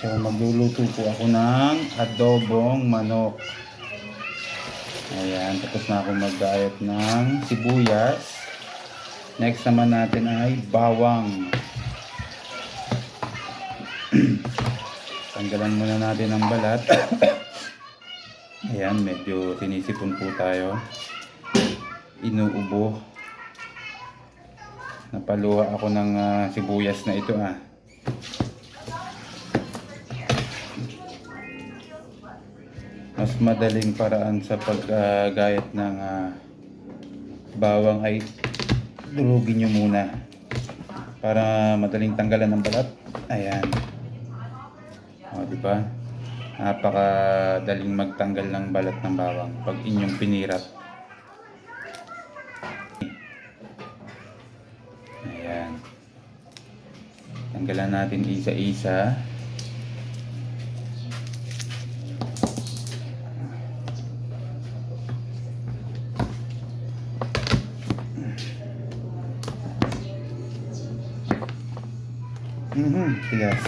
So magluluto po ako ng adobong manok. Ayan, tapos na ako mag-diet ng sibuyas. Next naman natin ay bawang. Tanggalan muna natin ang balat. Ayan, medyo sinisipon po tayo. Inuubo. Napaluha ako ng sibuyas na ito Mas madaling paraan sa paggayat ng bawang ay durugin nyo muna para madaling tanggalan ng balat. Ayan. O, diba? Napakadaling magtanggal ng balat ng bawang pag inyong pinirap. Ayan. Tanggalan natin isa-isa. Tigas.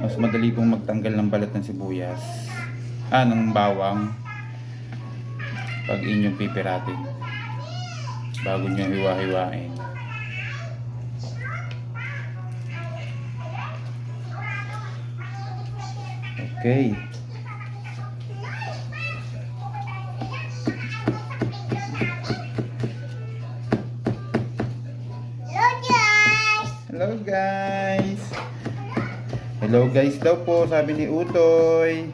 Mas madali pong magtanggal ng balat ng sibuyas. Ng bawang. Pag inyong pipiratin. Bago nyo hiwa-hiwain. Okay. Hello guys! Hello guys daw po, sabi ni Utoy.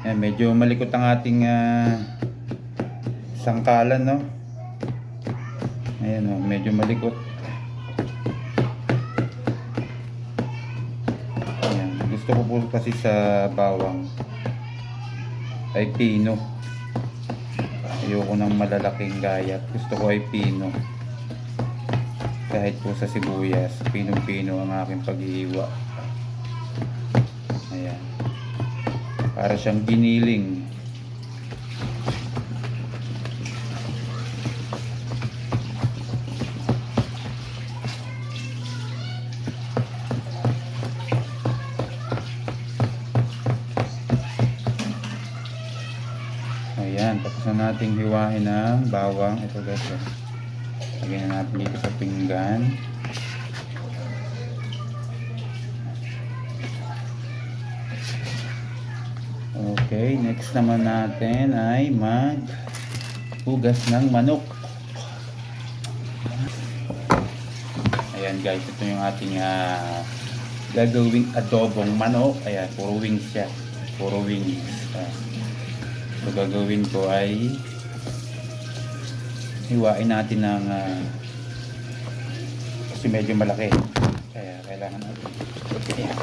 Ayan, medyo malikot ang ating sangkalan, no? Ayan, medyo malikot. Ayan, gusto ko po kasi sa bawang ay pino. Ayoko ng malalaking gayat. Gusto ko ay pino. Kahit po sa sibuyas, pinong-pino ang aking paghihiwa. Ayan. Para siyang giniling. Ayan, tapos na nating hiwain ng bawang. Ito guys, lagyan na natin dito sa pinggan. Okay, next naman natin ay maghugas ng manok. Ayan guys, ito yung ating gagawing adobong manok. Ayan, puro wings siya. Puro wings. So gagawin ko ay hiwain natin ng kasi medyo malaki, kaya kailangan natin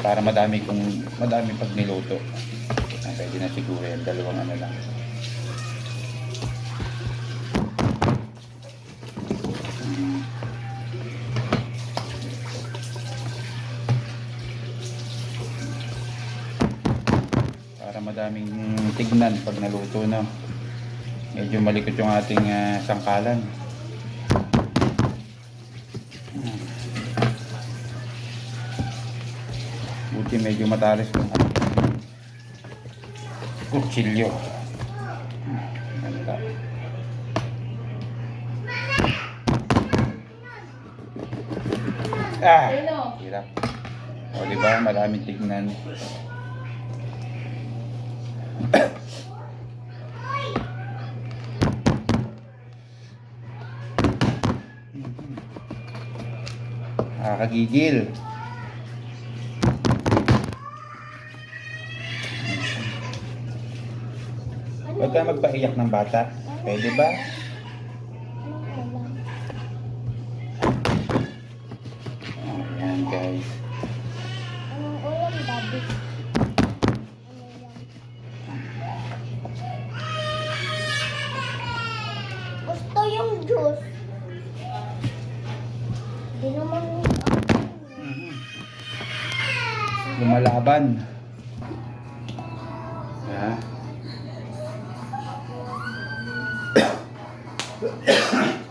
para madami pag niluto. Pwede na siguro yan, dalawang lang. Para madaming tignan pag naluto na. Medyo malikot yung ating sangkalan. Buti medyo matalas yung kutsilyo. Ganda. Hirap. O diba, maraming tignan. Nakakagigil. Huwag ka magpaiyak ng bata. Pwede ba? Ayan guys. Anong ulam, Daddy? Gusto yung juice. Hindi naman Lumalaban. Yeah.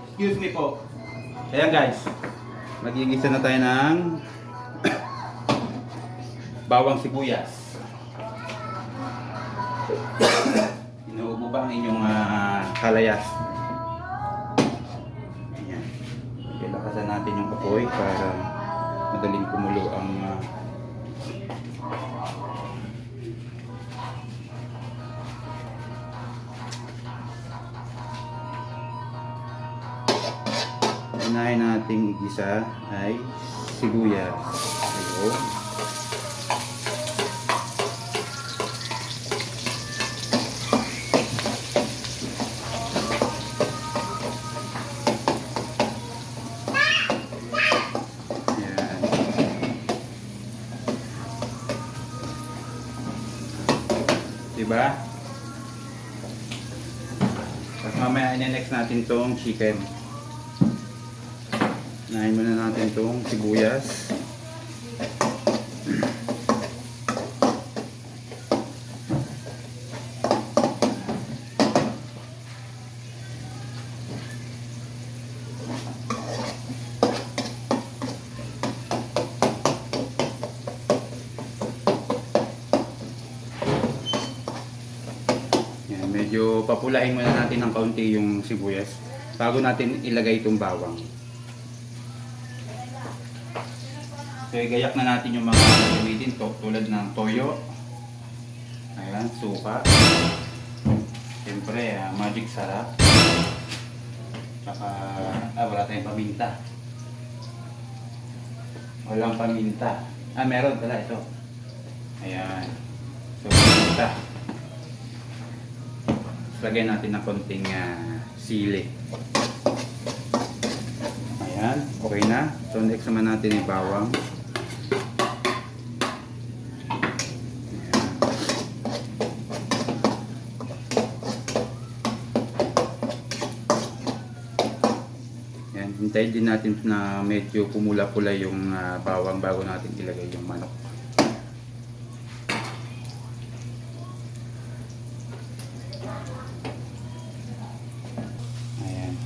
Excuse me po. Ayan guys. Magigisa na tayo ng bawang sibuyas. Inuubo ba ang inyong kalayas? Ayan. Lakasan natin yung apoy para madaling kumulo ang unahin nating igisa ay sibuyas. Ayun. Ayan. Diba? Tapos mamaya next natin tong chicken. Unahin muna natin itong sibuyas. Yan, medyo papulain muna natin ng kaunti yung sibuyas bago natin ilagay itong bawang. So, igayak na natin yung mga gamitin tulad ng toyo. Ayan, suka. Siyempre, magic sarap. Tsaka, wala tayong paminta. Walang paminta. Meron pala ito. Ayan. So, paminta. Lagyan natin ng konting sili. Ayan, okay na. So, next naman natin yung bawang. Hintayin din natin na medyo pumula-pula yung bawang bago natin ilagay yung manok. Ayan.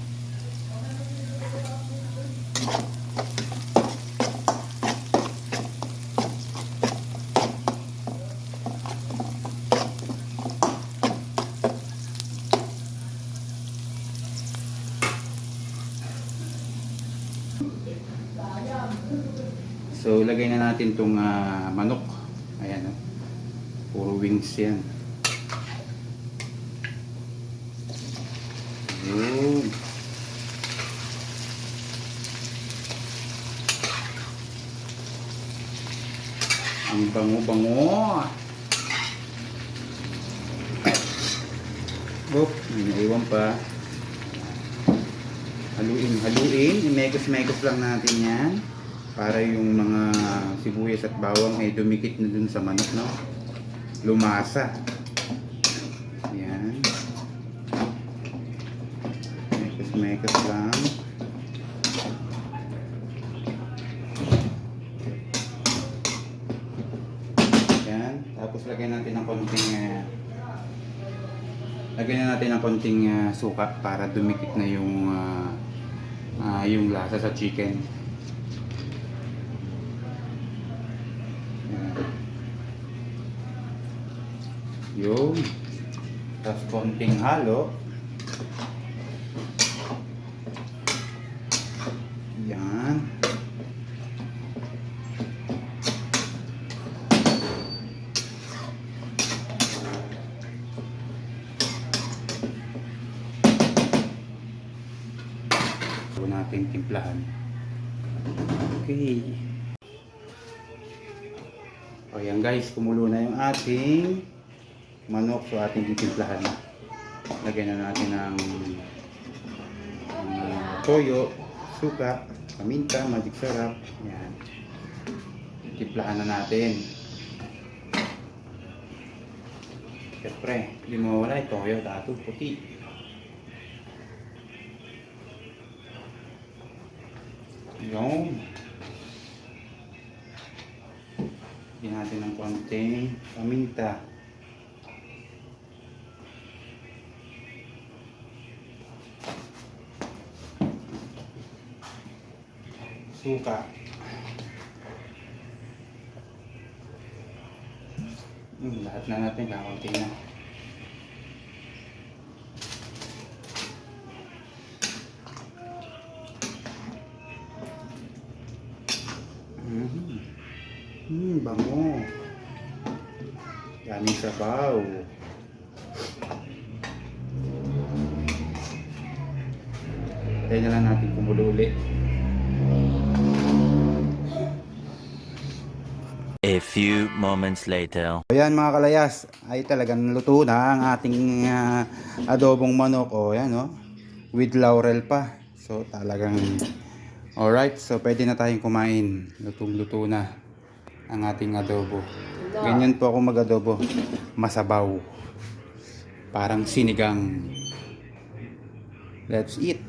So, lagay na natin itong manok. Ayan, puro wings yan. Yun. Ang bango-bango. Oop, may naiwan pa. Haluin. Imekos-mekos lang natin yan. Para yung mga sibuyas at bawang ay dumikit na dun sa manok, no? Lumasa. Ayan. Mekos lang. Ayan. Tapos lagyan natin ng konting suka para dumikit na yung lasa sa chicken. Yung tapos konting halo. Yan. Ito natin timplahan. Okay. O yan guys, kumulo na yung ating manok, so ating titimplahan. Lagyan na natin ng toyo, suka, paminta, magic sarap. Yan. Titimplahan na natin. Siyempre, hindi mawala yung toyo, dato, puti. Yung. Lagyan natin ng konting paminta. suka. Lahat na natin, kakunti na. Bango. Daming sabaw. Tayo na lang natin kumulo ulit. A few moments later. Ayan mga kalayas, ay talagang luto na ang ating adobong manok. O yan o, with laurel pa. So talagang alright, so pwede na tayong kumain. Lutong-luto na ang ating adobo. Ganyan po ako mag-adobo. Masabaw. Parang sinigang. Let's eat.